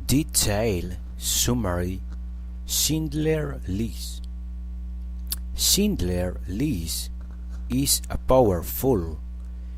Detailed summary. Schindler's List. Schindler's List is a powerful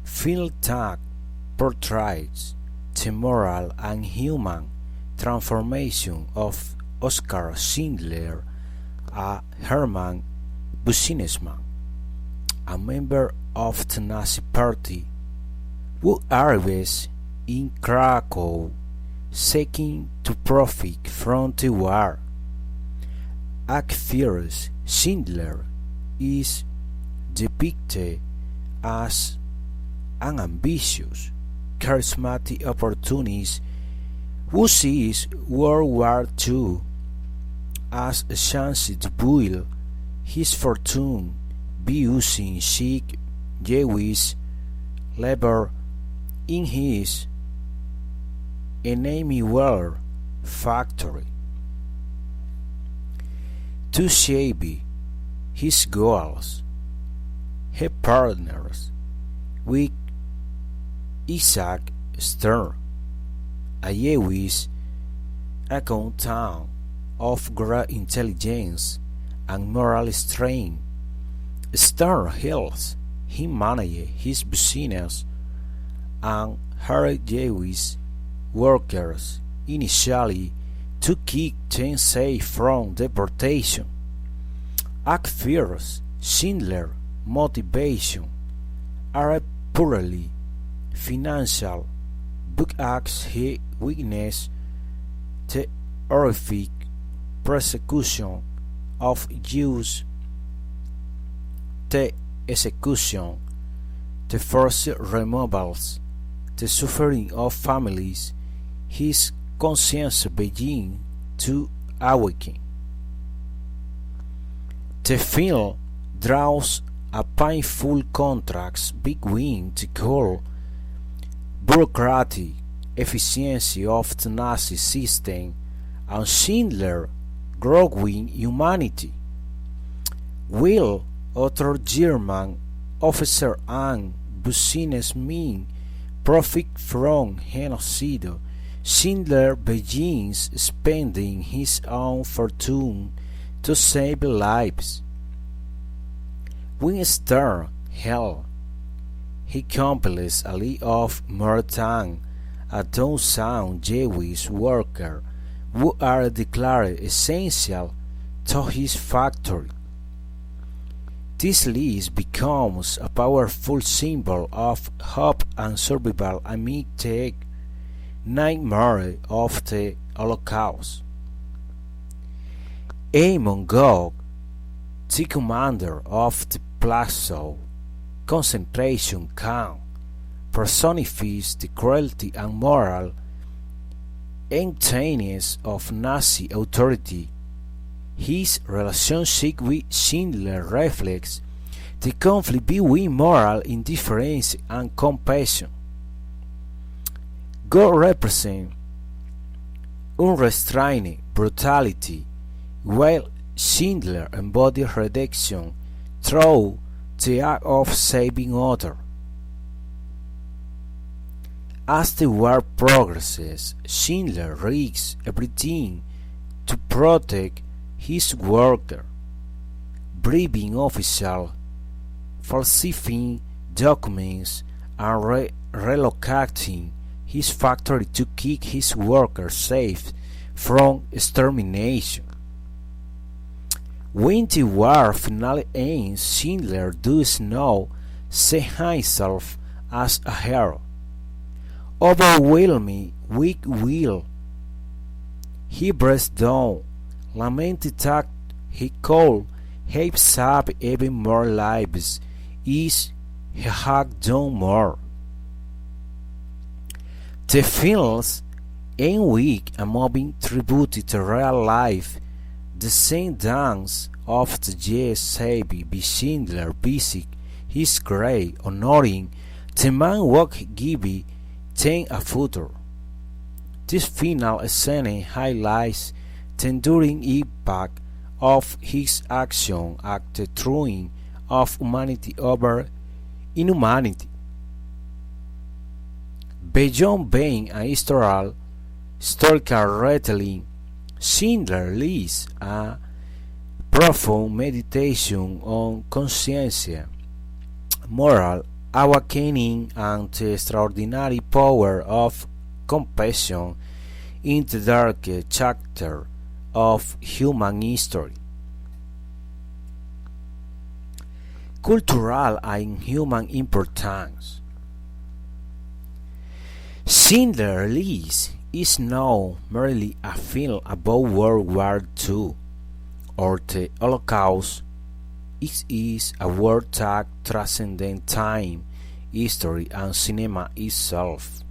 film that portrays the moral and human transformation of Oskar Schindler, a German businessman, a member of the Nazi Party, who arrives in Krakow seeking to profit from the war. At first, Schindler is depicted as an ambitious, charismatic opportunist who sees World War II as a chance to build his fortune by using chic Jewish labor in his enemy-war factory. To achieve his goals, he partners with Isaac Stern, a Jewish accountant of great intelligence and moral strength. Stern helps him manage his business and hire Jewish workers initially to keep them safe from deportation. At first, Schindler's motivation are purely financial, but as he witnessed the horrific persecution of Jews, the execution, the forced removals, the suffering of families, his conscience began to awaken. The film draws a painful contrast between the cold, bureaucratic efficiency of the Nazi system and Schindler's growing humanity. While other German officers and businessmen profit from genocide, Schindler begins spending his own fortune to save lives. When Stern helps, he compiles a list of more than a dozen Jewish workers who are declared essential to his factory. This list becomes a powerful symbol of hope and survival amid the nightmare of the Holocaust. Amon Gog, the commander of the Plaszow concentration camp, personifies the cruelty and moral emptiness of Nazi authority. His relationship with Schindler reflects the conflict between moral indifference and compassion. God represents unrestrained brutality, while Schindler embodies redemption through the act of saving others. As the war progresses, Schindler risks everything to protect his workers, bribing officials, falsifying documents, and relocating his factory to keep his workers safe from extermination. When the war finally ends, Schindler does not see himself as a hero. Overwhelmed with guilt, he breaks down, lamenting that he could have saved even more lives if he had done more. The films end with a moving tribute to real life. The descendants of the Jews saved by Schindler visit his grave, honoring the man who gave them a future. This final scene highlights the enduring impact of his action at the triumph of humanity over inhumanity. Beyond being a historical historical retelling, Schindler's List, a profound meditation on conscience, moral awakening, and the extraordinary power of compassion in the dark chapter of human history. Cultural and human importance. Schindler's List is not merely a film about World War II or the Holocaust. It is a work that transcends time, history, and cinema itself.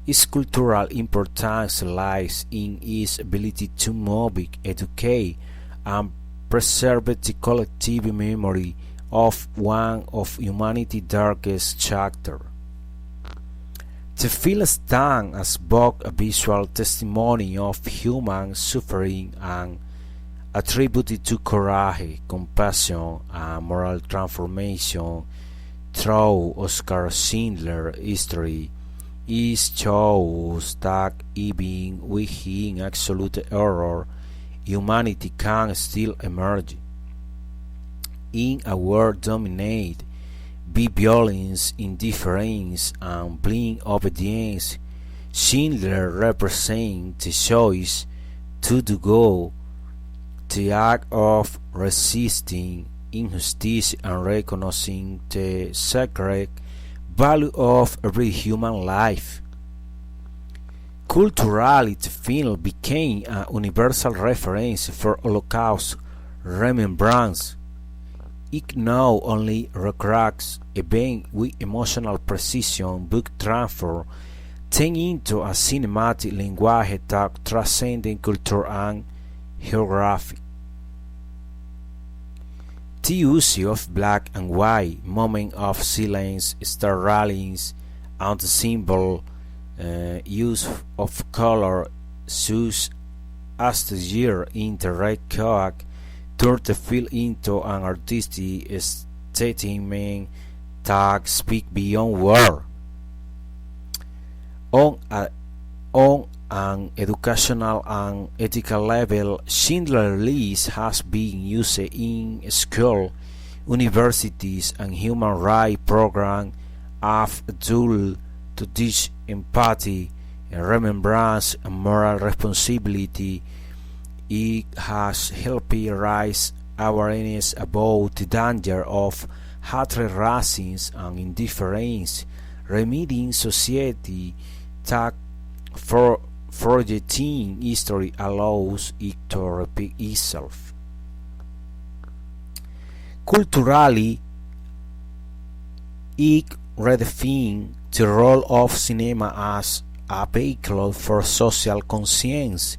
Its cultural importance lies in its ability to mobilize, educate, and preserve the collective memory of one of humanity's darkest chapters. The film stands as both a visual testimony of human suffering and a tribute to courage, compassion, and moral transformation through Oskar Schindler's history. It shows that even within absolute horror, humanity can still emerge. In a world dominated by violence, indifference, and blind obedience, Schindler represents the choice to do good, the act of resisting injustice and recognizing the sacred value of every human life. Culturally, the film became a universal reference for Holocaust remembrance. It not only recreates events with emotional precision but transforms them into a cinematic language that transcends culture and geography. The use of black and white, moments of silence, star rallies, and the symbol use of color such as the year in the red coat turned the film into an artistic statement that speaks beyond words. On an educational and ethical level, Schindler's List has been used in schools, universities, and human rights programs as a tool to teach empathy, remembrance, and moral responsibility. It has helped raise awareness about the danger of hatred, racism, and indifference, reminding society that forgetting history allows it to repeat itself. Culturally, it redefines the role of cinema as a vehicle for social conscience.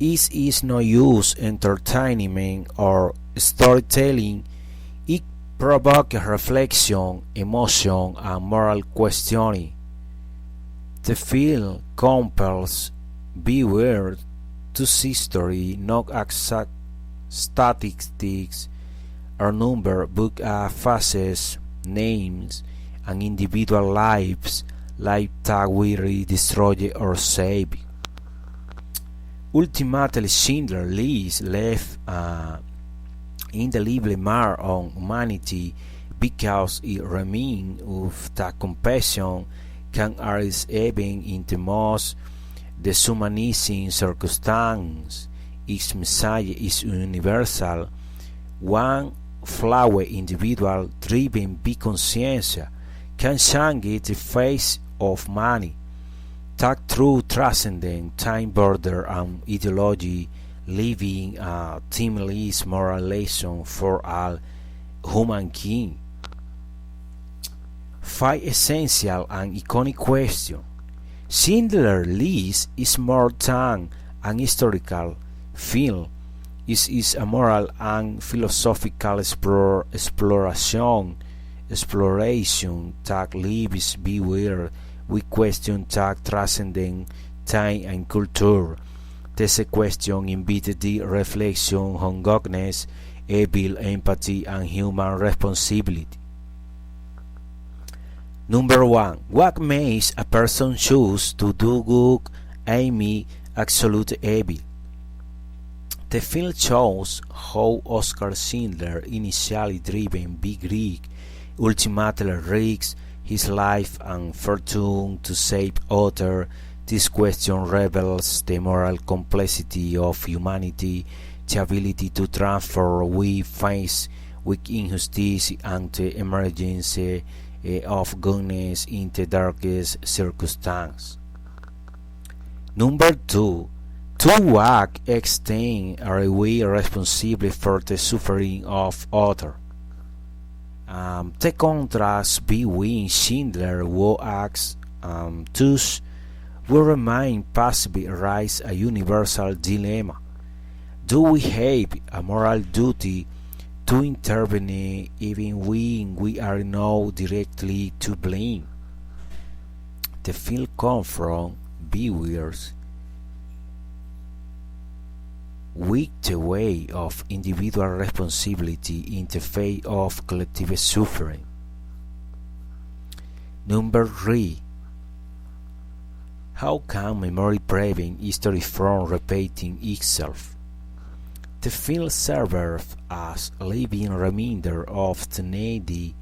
It is not used entertainment or storytelling. It provokes reflection, emotion, and moral questioning. The film compels viewers to see history not as statistics or numbers but as faces, names, and individual lives that we destroy or save. Ultimately, Schindler's List left an indelible mark on humanity because it remains of that compassion can arise even in the most dehumanizing circumstances. Its message is universal. One flawed individual driven by conscience can change the face of many. That through transcendent time, border, and ideology, leaving a timeless moral lesson for all humankind. 5 essential and iconic questions. Schindler's List is more than an historical film. It is a moral and philosophical exploration that leaves viewers with questions that transcend time and culture. These questions invite the reflection on goodness, evil, empathy, and human responsibility. Number 1. What makes a person choose to do good aimed absolute evil. The film shows how Oscar Schindler, initially driven by greed, ultimately risks his life and fortune to save others. This question reveals the moral complexity of humanity, the ability to transform we face with injustice and the emergence of goodness in the darkest circumstances. Number 2. To act extend are we responsible for the suffering of others. The contrast between Schindler who acts thus will remain passive raise a universal dilemma. Do we have a moral duty to intervene even when we are not directly to blame? The film confronts viewers with the weight of individual responsibility in the face of collective suffering. Number 3. How can memory prevent history from repeating itself? The film serves as a living reminder of the need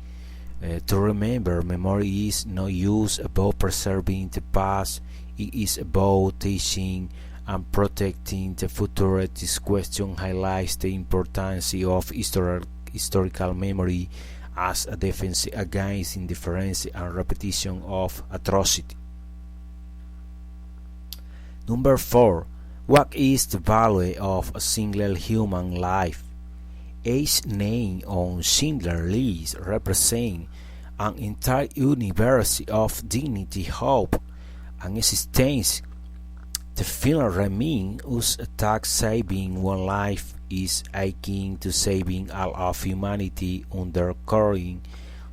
to remember. Memory is not just about preserving the past, it is about teaching and protecting the future. This question highlights the importance of historical memory as a defense against indifference and repetition of atrocity. Number 4. What is the value of a single human life? Each name on Schindler's list represents an entire universe of dignity, hope, and existence. The film reminds us that saving one life is akin to saving all of humanity, underscoring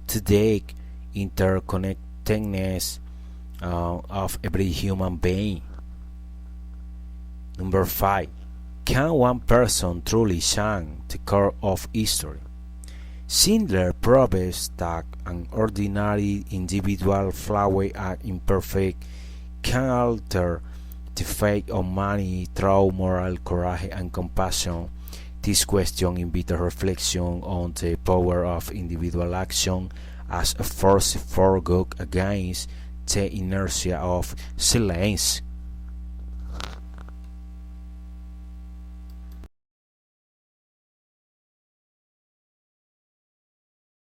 the deep interconnectedness of every human being. Number 5. Can one person truly change the course of history? Schindler proves that an ordinary individual, flawed and imperfect, can alter the fate of many through moral courage and compassion. This question invites reflection on the power of individual action as a force for good against the inertia of silence.